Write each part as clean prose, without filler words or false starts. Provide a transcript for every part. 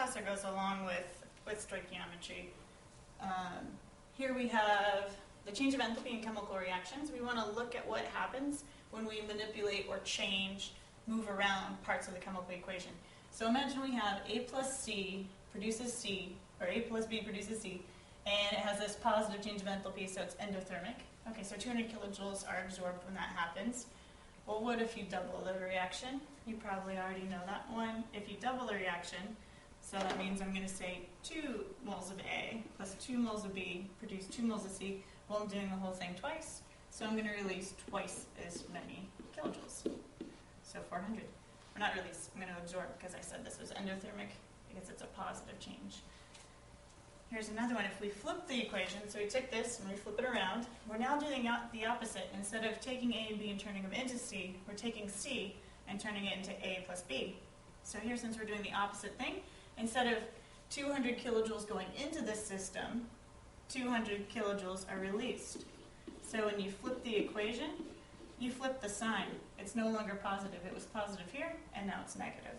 class that goes along with stoichiometry. Here we have the change of enthalpy in chemical reactions. We want to look at what happens when we manipulate or change, move around parts of the chemical equation. So imagine we have A plus C produces C, or A plus B produces C, and it has this positive change of enthalpy, so it's endothermic. Okay, so 200 kilojoules are absorbed when that happens. Well, what if you double the reaction? You probably already know that one. If you double the reaction, so that means I'm going to say 2 moles of A plus 2 moles of B produce 2 moles of C. Well, I'm doing the whole thing twice, so I'm going to release twice as many kilojoules. So 400. Or not release, I'm going to absorb because I said this was endothermic because it's a positive change. Here's another one. If we flip the equation, so we take this and we flip it around, we're now doing the opposite. Instead of taking A and B and turning them into C, we're taking C and turning it into A plus B. So here, since we're doing the opposite thing, instead of 200 kilojoules going into this system, 200 kilojoules are released. So when you flip the equation, you flip the sign. It's no longer positive. It was positive here, and now it's negative.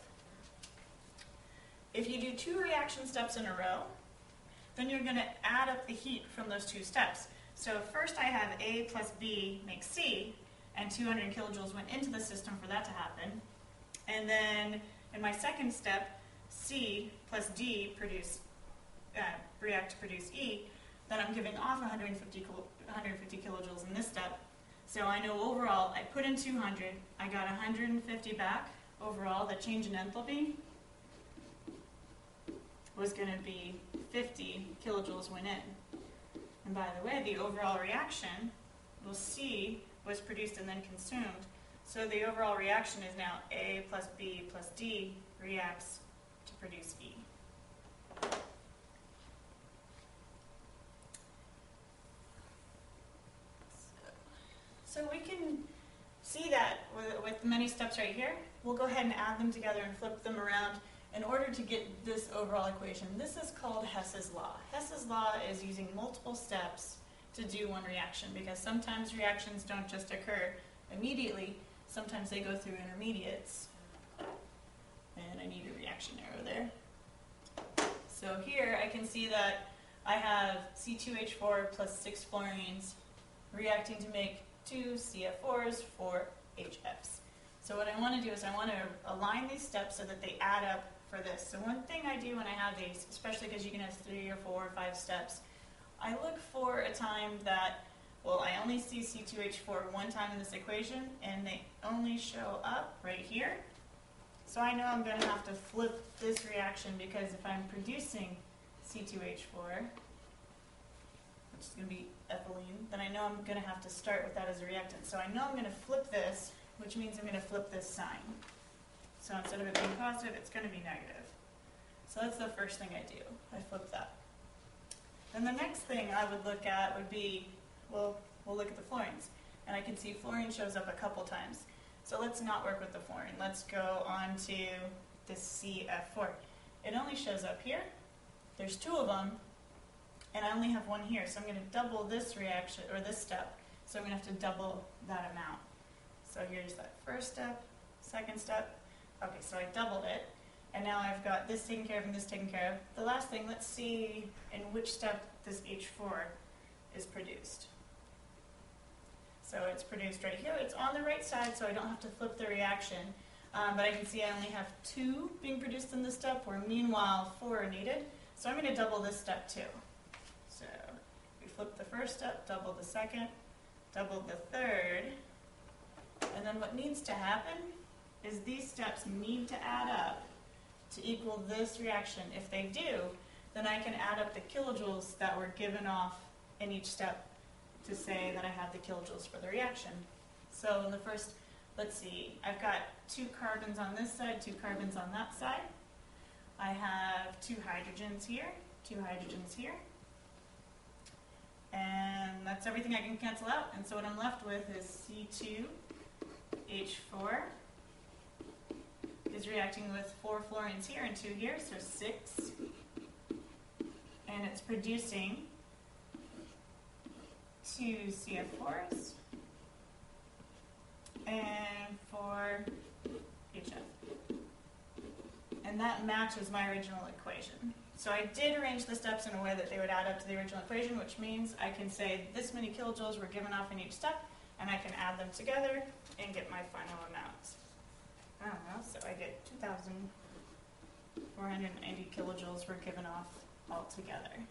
If you do 2 reaction steps in a row, then you're going to add up the heat from those 2 steps. So first I have A plus B makes C, and 200 kilojoules went into the system for that to happen. And then in my second step, C plus D react to produce E. Then I'm giving off 150 kilojoules in this step. So I know overall, I put in 200, I got 150 back. Overall, the change in enthalpy was going to be 50 kilojoules went in. And by the way, the overall reaction, we'll see, was produced and then consumed. So the overall reaction is now A plus B plus D reacts to produce E. So we can see that with many steps right here. We'll go ahead and add them together and flip them around in order to get this overall equation. This is called Hess's law. Hess's law is using multiple steps to do one reaction, because sometimes reactions don't just occur immediately. Sometimes they go through intermediates. And I need a reaction arrow there. So here I can see that I have C2H4 plus 6 fluorines reacting to make 2 CF4s, 4 HFs. So what I want to do is I want to align these steps so that they add up for this. So one thing I do when I have these, especially because you can have 3 or 4 or 5 steps, I look for a time that, well, I only see C2H4 one time in this equation, and they only show up right here. So I know I'm going to have to flip this reaction, because if I'm producing C2H4, which is going to be ethylene, then I know I'm going to have to start with that as a reactant. So I know I'm going to flip this, which means I'm going to flip this sign. So instead of it being positive, it's going to be negative. So that's the first thing I do. I flip that. Then the next thing I would look at would be, well, we'll look at the fluorines. And I can see fluorine shows up a couple times. So let's not work with the fluorine. Let's go on to this CF4. It only shows up here. There's 2 of them, and I only have 1 here. So I'm going to double this reaction, or this step. So I'm going to have to double that amount. So here's that first step, second step. Okay, so I doubled it. And now I've got this taken care of and this taken care of. The last thing, let's see in which step this H4 is produced. So it's produced right here. It's on the right side, so I don't have to flip the reaction. But I can see I only have 2 being produced in this step, where meanwhile 4 are needed. So I'm going to double this step too. So we flip the first step, double the second, double the third. And then what needs to happen is these steps need to add up to equal this reaction. If they do, then I can add up the kilojoules that were given off in each step to say that I have the kilojoules for the reaction. So in the first, let's see, I've got 2 carbons on this side, 2 carbons on that side. I have 2 hydrogens here, 2 hydrogens here. And that's everything I can cancel out. And so what I'm left with is C2H4 is reacting with 4 fluorines here and 2 here, so 6. And it's producing 2 CF4s and 4 HF. and that matches my original equation. So I did arrange the steps in a way that they would add up to the original equation, which means I can say this many kilojoules were given off in each step, and I can add them together and get my final amount. I don't know, so I get 2,480 kilojoules were given off altogether.